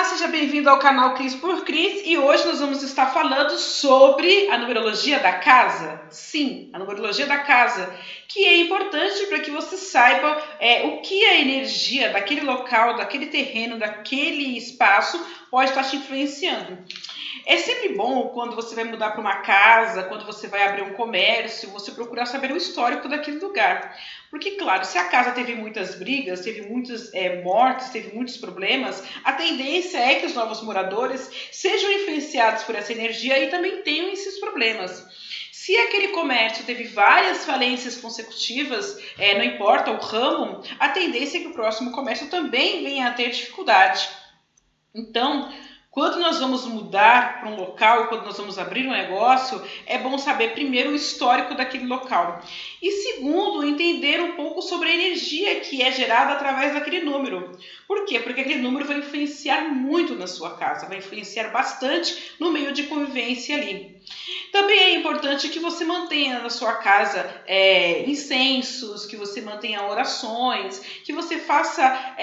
seja bem-vindo ao canal Cris por Cris e hoje nós vamos estar falando sobre a numerologia da casa. Sim, a numerologia da casa, que é importante para que você saiba o que a energia daquele local, daquele terreno, daquele espaço pode estar te influenciando. É sempre bom quando você vai mudar para uma casa, quando você vai abrir um comércio, você procurar saber o histórico daquele lugar. Porque, claro, se a casa teve muitas brigas, teve muitas mortes, teve muitos problemas, a tendência é que os novos moradores sejam influenciados por essa energia e também tenham esses problemas. Se aquele comércio teve várias falências consecutivas, não importa o ramo, a tendência é que o próximo comércio também venha a ter dificuldade. Então, quando nós vamos mudar para um local, quando nós vamos abrir um negócio, é bom saber primeiro o histórico daquele local. E segundo, entender um pouco sobre a energia que é gerada através daquele número. Por quê? Porque aquele número vai influenciar muito na sua casa, vai influenciar bastante no meio de convivência ali. Também é importante que você mantenha na sua casa incensos, que você mantenha orações, que você faça...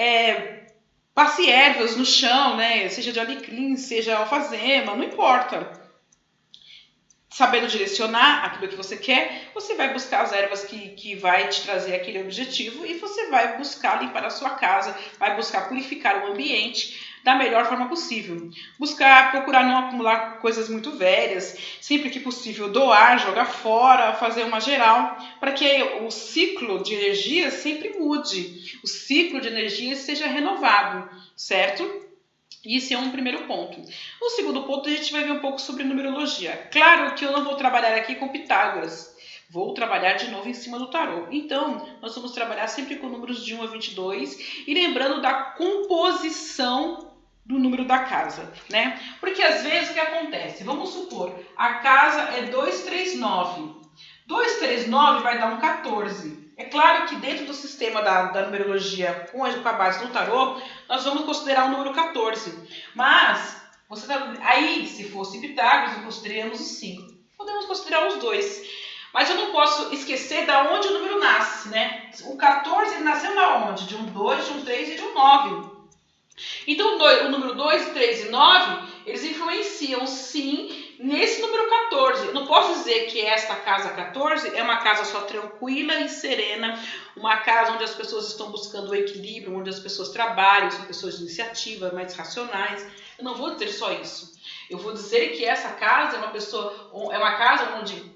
passe ervas no chão, né? Seja de alecrim, seja alfazema, não importa. Sabendo direcionar aquilo que você quer, você vai buscar as ervas que vai te trazer aquele objetivo e você vai buscar limpar a sua casa, vai buscar purificar o ambiente da melhor forma possível. Procurar não acumular coisas muito velhas, sempre que possível doar, jogar fora, fazer uma geral, para que o ciclo de energia sempre mude, o ciclo de energia seja renovado, certo? Isso é um primeiro ponto. No segundo ponto, a gente vai ver um pouco sobre numerologia. Claro que eu não vou trabalhar aqui com Pitágoras. Vou trabalhar de novo em cima do tarô. Então, nós vamos trabalhar sempre com números de 1 a 22 e lembrando da composição do número da casa, né? Porque às vezes o que acontece? Vamos supor, a casa é 239. 239 vai dar um 14. É claro que dentro do sistema da numerologia com a base do tarô, nós vamos considerar o número 14. Mas, aí, se fosse Pitágoras, nós consideramos os 5. Podemos considerar os dois. Mas eu não posso esquecer de onde o número nasce, né? O 14 ele nasceu na onde? De um 2, de um 3 e de um 9. Então, o número 2, 3 e 9, eles influenciam, sim, nesse número 14. Eu não posso dizer que esta casa 14 é uma casa só tranquila e serena, uma casa onde as pessoas estão buscando o equilíbrio, onde as pessoas trabalham, são pessoas de iniciativa, mais racionais. Eu não vou dizer só isso. Eu vou dizer que essa casa é uma casa onde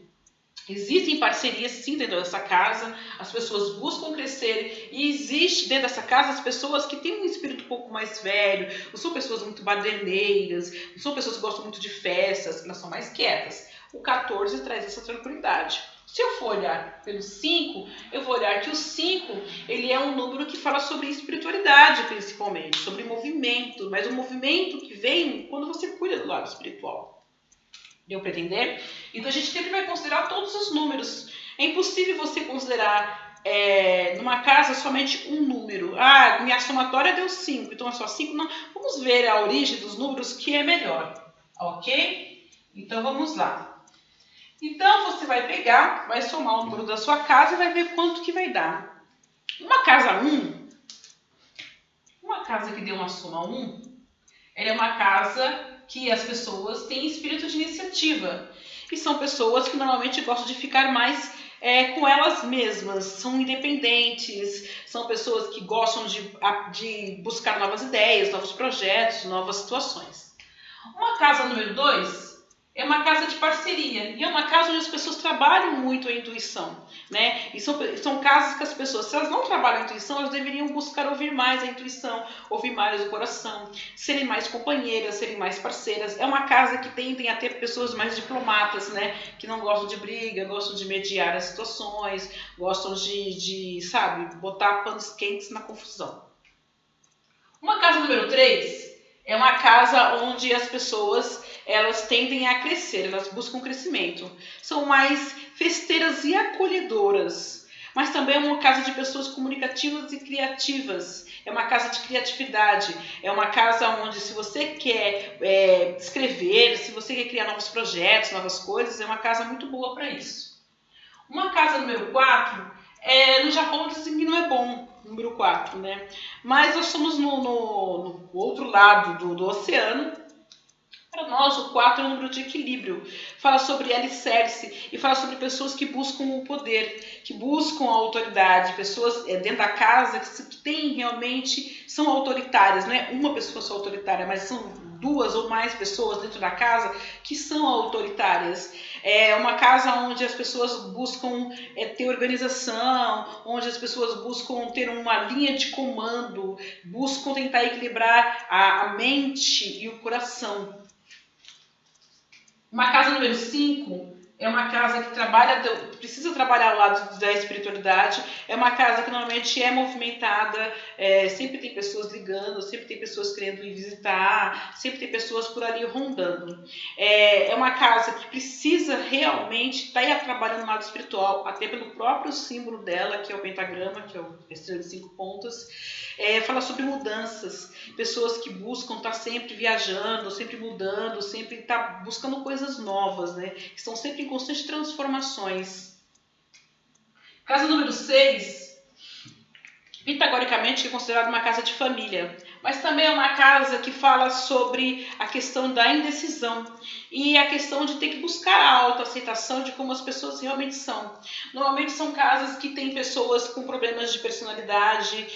existem parcerias sim dentro dessa casa, as pessoas buscam crescer e existe dentro dessa casa as pessoas que têm um espírito um pouco mais velho, não são pessoas muito baderneiras, não são pessoas que gostam muito de festas, elas são mais quietas. O 14 traz essa tranquilidade. Se eu for olhar pelo 5, eu vou olhar que o 5 ele é um número que fala sobre espiritualidade principalmente, sobre movimento, mas o movimento que vem quando você cuida do lado espiritual. Deu para entender? Então a gente sempre vai considerar todos os números. É impossível você considerar numa casa somente um número. Ah, minha somatória deu 5, então é só 5. Não. Vamos ver a origem dos números que é melhor. Ok? Então vamos lá. Então você vai pegar, vai somar o número da sua casa e vai ver quanto que vai dar. Uma casa 1, uma casa que deu uma soma 1, ela é uma casa que as pessoas têm espírito de iniciativa. E são pessoas que normalmente gostam de ficar mais com elas mesmas, são independentes, são pessoas que gostam de buscar novas ideias, novos projetos, novas situações. Uma casa número 2 é uma casa de parceria e é uma casa onde as pessoas trabalham muito a intuição, né? E são casas que as pessoas, se elas não trabalham a intuição, elas deveriam buscar ouvir mais a intuição, ouvir mais o coração, serem mais companheiras, serem mais parceiras. É uma casa que tendem a ter pessoas mais diplomatas, né? Que não gostam de briga, gostam de mediar as situações, gostam sabe, botar panos quentes na confusão. Uma casa número 3 é uma casa onde as pessoas elas tendem a crescer, elas buscam crescimento. São mais festeiras e acolhedoras. Mas também é uma casa de pessoas comunicativas e criativas. É uma casa de criatividade. É uma casa onde se você quer escrever, se você quer criar novos projetos, novas coisas, é uma casa muito boa para isso. Uma casa número 4, no Japão dizem que não é bom. número 4, né? Mas nós somos no outro lado do oceano. Para nós, o 4 é um número de equilíbrio. Fala sobre alicerce e fala sobre pessoas que buscam o poder, que buscam a autoridade, pessoas dentro da casa que têm realmente, são autoritárias. Não é uma pessoa só autoritária, mas são duas ou mais pessoas dentro da casa que são autoritárias. É uma casa onde as pessoas buscam ter organização, onde as pessoas buscam ter uma linha de comando, buscam tentar equilibrar a mente e o coração. Uma casa número 5 é uma casa que precisa trabalhar ao lado da espiritualidade, é uma casa que normalmente é movimentada, sempre tem pessoas ligando, sempre tem pessoas querendo ir visitar, sempre tem pessoas por ali rondando. É uma casa que precisa realmente estar trabalhando no lado espiritual, até pelo próprio símbolo dela, que é o pentagrama, que é a estrela de 5 pontas. Fala sobre mudanças, pessoas que buscam estar sempre viajando, sempre mudando, sempre estar buscando coisas novas, né? Que estão sempre em constantes transformações. Casa número 6, pitagoricamente, é considerada uma casa de família, mas também é uma casa que fala sobre a questão da indecisão e a questão de ter que buscar a autoaceitação de como as pessoas realmente são. Normalmente são casas que têm pessoas com problemas de personalidade,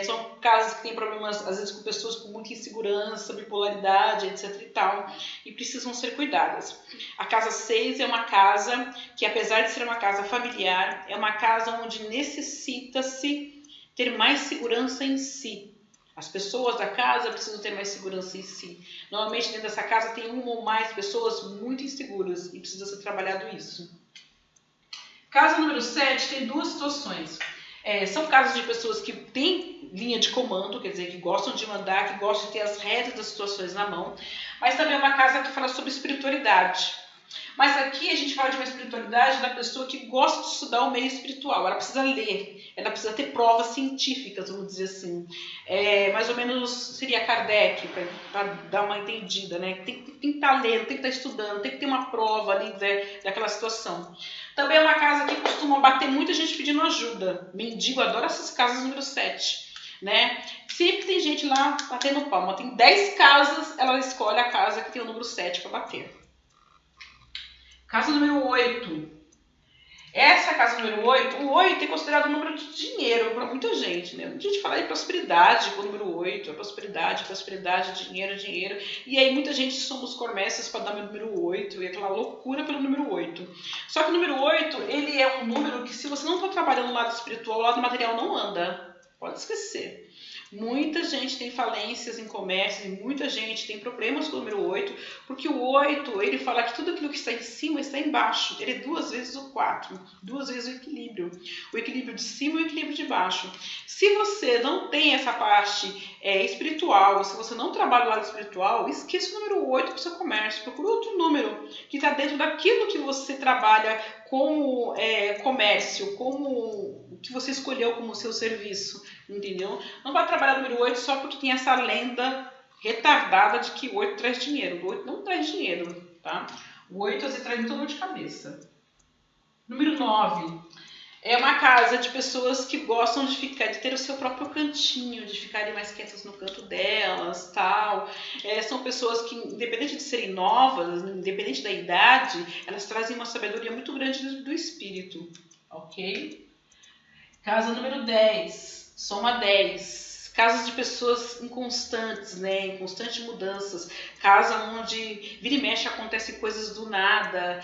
são casas que têm problemas, às vezes, com pessoas com muita insegurança, bipolaridade, etc. e tal, e precisam ser cuidadas. A casa 6 é uma casa que, apesar de ser uma casa familiar, é uma casa onde necessita-se ter mais segurança em si. As pessoas da casa precisam ter mais segurança em si. Normalmente dentro dessa casa tem uma ou mais pessoas muito inseguras e precisa ser trabalhado isso. Casa número 7 tem duas situações. São casas de pessoas que têm linha de comando, quer dizer, que gostam de mandar, que gostam de ter as rédeas das situações na mão, mas também é uma casa que fala sobre espiritualidade. Mas aqui a gente fala de uma espiritualidade da pessoa que gosta de estudar o meio espiritual. Ela precisa ler, ela precisa ter provas científicas, vamos dizer assim. Mais ou menos seria Kardec, para dar uma entendida, né? Tem que estar lendo, tem que estar estudando, tem que ter uma prova ali daquela situação. Também é uma casa que costuma bater muita gente pedindo ajuda. Mendigo adora essas casas número 7. Né? Sempre tem gente lá batendo palma. Tem 10 casas, ela escolhe a casa que tem o número 7 para bater. Casa número 8. Essa casa número 8, o 8 é considerado um número de dinheiro para muita gente, né? Muita gente fala de prosperidade com o número 8, prosperidade, dinheiro. E aí muita gente soma os quermesses para dar o número 8 e aquela loucura pelo número 8. Só que o número 8, ele é um número que se você não está trabalhando no lado espiritual, o lado material não anda. Pode esquecer. Muita gente tem falências em comércio e muita gente tem problemas com o número 8, porque o 8, ele fala que tudo aquilo que está em cima está embaixo. Ele é 2 vezes o 4, 2 vezes o equilíbrio. O equilíbrio de cima e o equilíbrio de baixo. Se você não tem essa parte espiritual, se você não trabalha o lado espiritual, esqueça o número 8 para o seu comércio. Procure outro número que está dentro daquilo que você trabalha como comércio, como o que você escolheu como seu serviço, entendeu? Não vai trabalhar o número 8 só porque tem essa lenda retardada de que o 8 traz dinheiro. O 8 não traz dinheiro, tá? O 8 às vezes traz muita dor de cabeça. Número 9. É uma casa de pessoas que gostam de ter o seu próprio cantinho, de ficarem mais quietas no canto delas, tal. São pessoas que, independente de serem novas, independente da idade, elas trazem uma sabedoria muito grande do espírito, ok? Casa número 10, soma 10. Casas de pessoas inconstantes, né? Em constantes mudanças. Casa onde vira e mexe acontecem coisas do nada.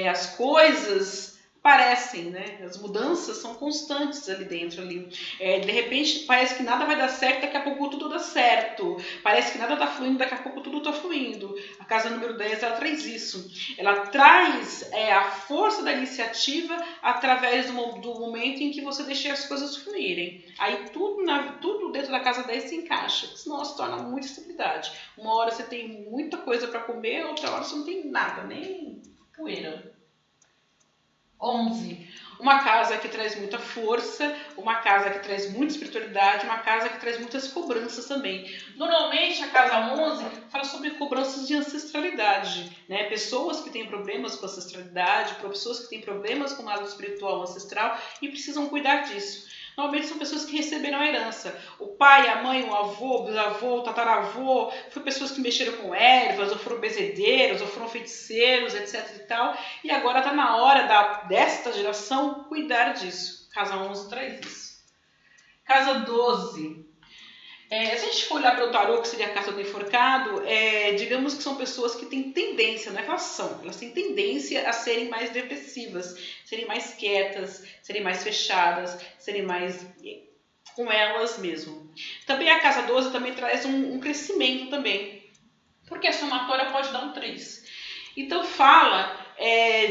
As coisas parecem, né? As mudanças são constantes ali dentro. De repente parece que nada vai dar certo, daqui a pouco tudo dá certo. Parece que nada está fluindo, daqui a pouco tudo está fluindo. A casa número 10, ela traz isso. Ela traz a força da iniciativa através do momento em que você deixa as coisas fluírem. Aí tudo dentro da casa 10 se encaixa, senão se torna muita estabilidade. Uma hora você tem muita coisa para comer, outra hora você não tem nada, nem poeira. 11. Uma casa que traz muita força, uma casa que traz muita espiritualidade, uma casa que traz muitas cobranças também. Normalmente a casa 11 fala sobre cobranças de ancestralidade, né? Pessoas que têm problemas com ancestralidade, pessoas que têm problemas com o lado espiritual ancestral e precisam cuidar disso. Normalmente são pessoas que receberam a herança. O pai, a mãe, o avô, o bisavô, o tataravô, foi pessoas que mexeram com ervas, ou foram bezedeiros, ou foram feiticeiros, etc e tal. E agora está na hora desta geração cuidar disso. Casa 11 traz isso. Casa 12. Se a gente for olhar para o tarô, que seria a carta do enforcado, digamos que são pessoas que têm tendência, não é que elas têm tendência a serem mais depressivas, serem mais quietas, serem mais fechadas, serem mais com elas mesmo. Também a casa 12 também traz um crescimento também, porque a somatória pode dar um 3. Então fala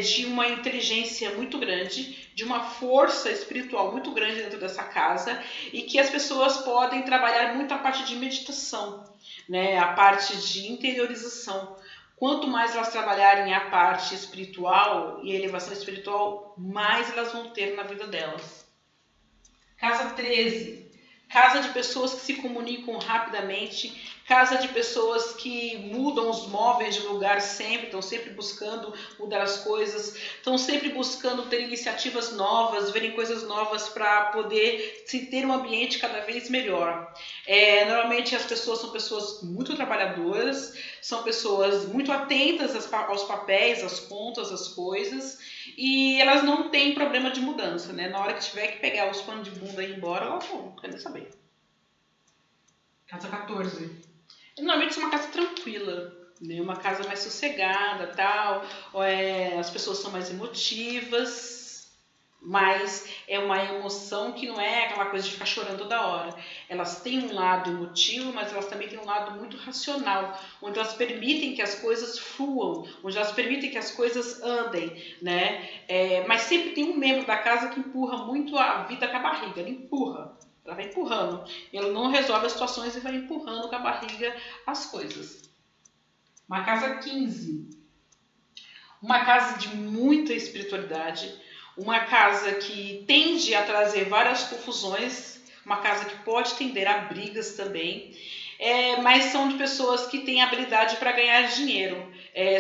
de uma inteligência muito grande, de uma força espiritual muito grande dentro dessa casa e que as pessoas podem trabalhar muito a parte de meditação, né? A parte de interiorização. Quanto mais elas trabalharem a parte espiritual e a elevação espiritual, mais elas vão ter na vida delas. Casa 13. Casa de pessoas que se comunicam rapidamente, casa de pessoas que mudam os móveis de lugar sempre, estão sempre buscando mudar as coisas, estão sempre buscando ter iniciativas novas, verem coisas novas para poder se ter um ambiente cada vez melhor. Normalmente as pessoas são pessoas muito trabalhadoras, são pessoas muito atentas aos papéis, às contas, às coisas, e elas não têm problema de mudança, né? Na hora que tiver que pegar os panos de bunda e ir embora, elas vão, não quero nem saber. Casa 14. Normalmente é uma casa tranquila, né? Uma casa mais sossegada, tal. As pessoas são mais emotivas, mas é uma emoção que não é aquela coisa de ficar chorando toda hora. Elas têm um lado emotivo, mas elas também têm um lado muito racional, onde elas permitem que as coisas fluam, onde elas permitem que as coisas andem, né? Mas sempre tem um membro da casa que empurra muito a vida com a barriga, ela vai empurrando, ela não resolve as situações e vai empurrando com a barriga as coisas. Uma casa 15, uma casa de muita espiritualidade, uma casa que tende a trazer várias confusões, uma casa que pode tender a brigas também, mas são de pessoas que têm habilidade para ganhar dinheiro,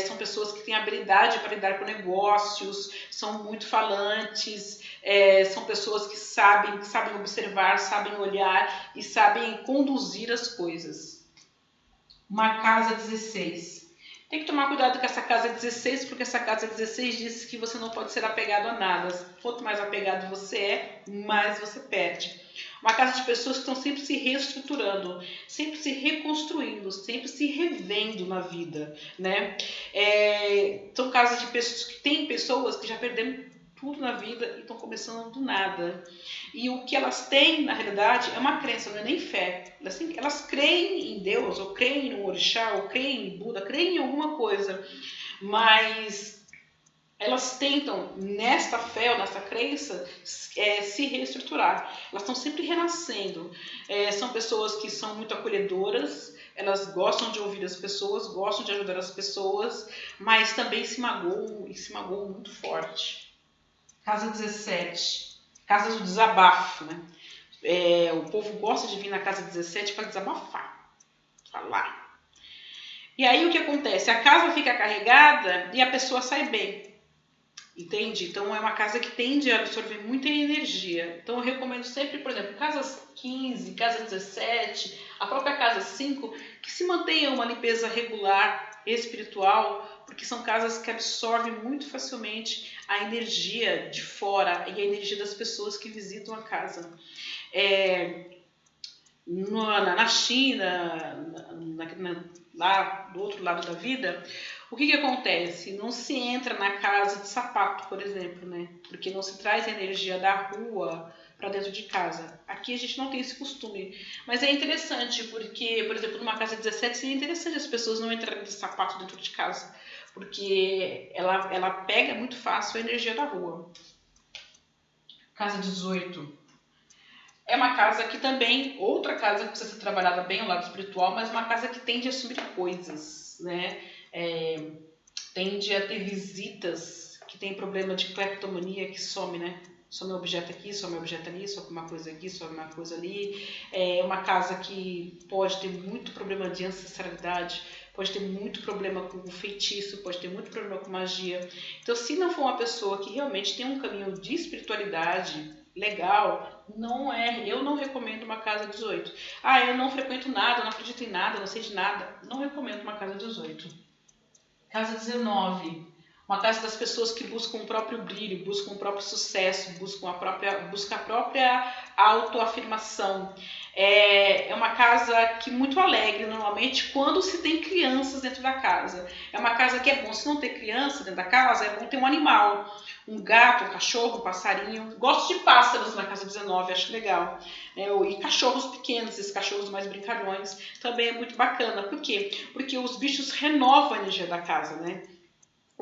são pessoas que têm habilidade para lidar com negócios, são muito falantes, são pessoas que sabem observar, sabem olhar e sabem conduzir as coisas. Uma casa 16. Tem que tomar cuidado com essa casa 16, porque essa casa 16 diz que você não pode ser apegado a nada. Quanto mais apegado você é, mais você perde. Uma casa de pessoas que estão sempre se reestruturando, sempre se reconstruindo, sempre se revendo na vida, né? São casas de pessoas que têm pessoas que já perderam tudo na vida e estão começando do nada. E o que elas têm, na realidade, é uma crença, não é nem fé. Elas creem em Deus, ou creem no orixá, ou creem em Buda, creem em alguma coisa, mas elas tentam, nesta fé ou nesta crença, se reestruturar. Elas estão sempre renascendo. São pessoas que são muito acolhedoras, elas gostam de ouvir as pessoas, gostam de ajudar as pessoas, mas também se magoam e se magoam muito forte. Casa 17, casa do desabafo, né? O povo gosta de vir na casa 17 para desabafar, falar. E aí o que acontece? A casa fica carregada e a pessoa sai bem, entende? Então é uma casa que tende a absorver muita energia. Então eu recomendo sempre, por exemplo, casas 15, casa 17, a própria casa 5, que se mantenha uma limpeza regular, espiritual, porque são casas que absorvem muito facilmente a energia de fora e a energia das pessoas que visitam a casa. Na China, lá do outro lado da vida, o que acontece? Não se entra na casa de sapato, por exemplo, né? Porque não se traz a energia da rua para dentro de casa. Aqui a gente não tem esse costume. Mas é interessante, porque, por exemplo, numa casa 17 seria interessante as pessoas não entrarem de sapato dentro de casa, porque ela pega muito fácil a energia da rua. Casa 18. É uma casa que também, outra casa que precisa ser trabalhada bem ao lado espiritual, mas uma casa que tende a assumir coisas, né? Tende a ter visitas, que tem problema de cleptomania que some, né? Só meu objeto aqui, só meu objeto ali, só uma coisa aqui, só uma coisa ali. É uma casa que pode ter muito problema de ancestralidade, pode ter muito problema com feitiço, pode ter muito problema com magia. Então, se não for uma pessoa que realmente tem um caminho de espiritualidade legal, eu não recomendo uma casa 18. Ah, eu não frequento nada, eu não acredito em nada, eu não sei de nada. Não recomendo uma casa 18. Casa 19. Uma casa das pessoas que buscam o próprio brilho, buscam o próprio sucesso, buscam a própria autoafirmação. É uma casa que é muito alegre, normalmente, quando se tem crianças dentro da casa. É uma casa que é bom, se não ter criança dentro da casa, é bom ter um animal. Um gato, um cachorro, um passarinho. Gosto de pássaros na casa 19, acho legal. E cachorros pequenos, esses cachorros mais brincalhões, também é muito bacana. Por quê? Porque os bichos renovam a energia da casa, né?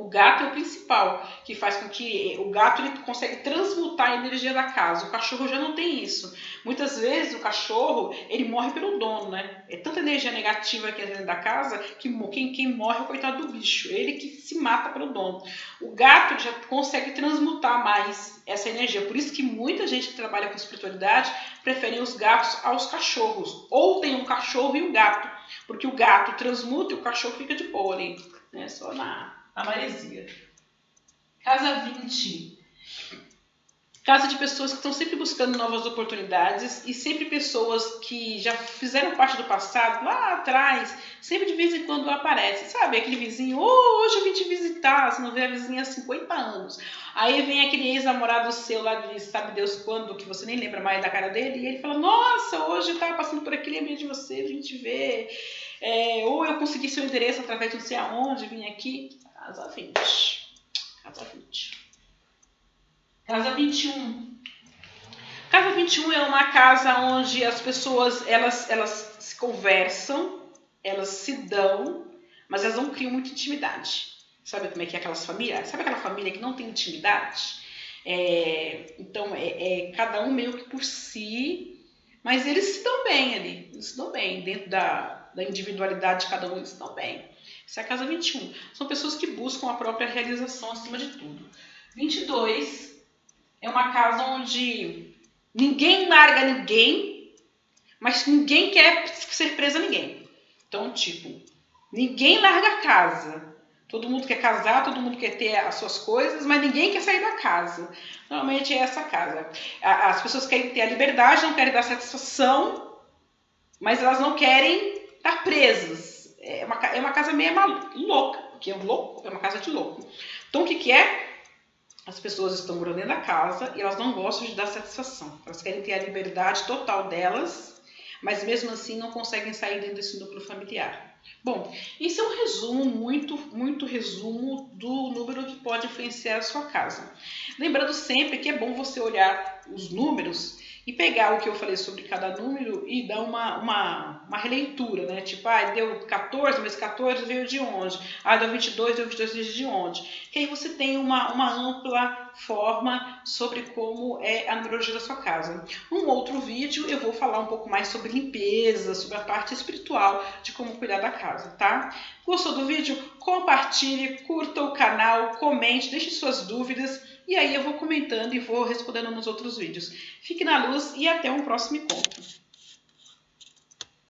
O gato é o principal, que faz com que o gato ele consegue transmutar a energia da casa. O cachorro já não tem isso. Muitas vezes o cachorro ele morre pelo dono, né? É tanta energia negativa que é dentro da casa que quem morre é o coitado do bicho. Ele que se mata pelo dono. O gato já consegue transmutar mais essa energia. Por isso que muita gente que trabalha com espiritualidade prefere os gatos aos cachorros. Ou tem um cachorro e um gato. Porque o gato transmuta e o cachorro fica de boa ali. Né? Só na maresia. Casa 20. Casa de pessoas que estão sempre buscando novas oportunidades e sempre pessoas que já fizeram parte do passado, lá atrás, sempre de vez em quando aparece. Sabe, aquele vizinho, hoje eu vim te visitar, você não vê a vizinha há 50 anos. Aí vem aquele ex-namorado seu lá de sabe Deus quando, que você nem lembra mais da cara dele, e ele fala, nossa, hoje eu tava passando por aqui, lembrei de você, vim te ver. Ou eu consegui seu endereço através de não sei aonde, vim aqui. Casa 20. Casa 20. Casa 21. Casa 21 é uma casa onde as pessoas elas se conversam, elas se dão, mas elas não criam muita intimidade. Sabe como é que é aquelas famílias? Sabe aquela família que não tem intimidade? Então, cada um meio que por si, mas eles se dão bem ali, eles se dão bem, dentro da individualidade de cada um, eles se dão bem. Isso é a casa 21. São pessoas que buscam a própria realização acima de tudo. 22 é uma casa onde ninguém larga ninguém, mas ninguém quer ser preso a ninguém. Então, tipo, ninguém larga a casa. Todo mundo quer casar, todo mundo quer ter as suas coisas, mas ninguém quer sair da casa. Normalmente é essa casa. As pessoas querem ter a liberdade, não querem dar satisfação, mas elas não querem estar presas. É uma casa meio louca, porque é uma casa de louco. Então, o que é? As pessoas estão morando dentro da casa e elas não gostam de dar satisfação. Elas querem ter a liberdade total delas, mas mesmo assim não conseguem sair dentro desse núcleo familiar. Bom, isso é um resumo, muito resumo do número que pode influenciar a sua casa. Lembrando sempre que é bom você olhar os números e pegar o que eu falei sobre cada número e dar uma releitura, né? Tipo, deu 14, mas 14 veio de onde? Deu 22, deu 22 veio de onde? Que aí você tem uma ampla forma sobre como é a numerologia da sua casa. Num outro vídeo eu vou falar um pouco mais sobre limpeza, sobre a parte espiritual de como cuidar da casa, tá? Gostou do vídeo? Compartilhe, curta o canal, comente, deixe suas dúvidas e aí eu vou comentando e vou respondendo nos outros vídeos. Fique na luz e até um próximo encontro.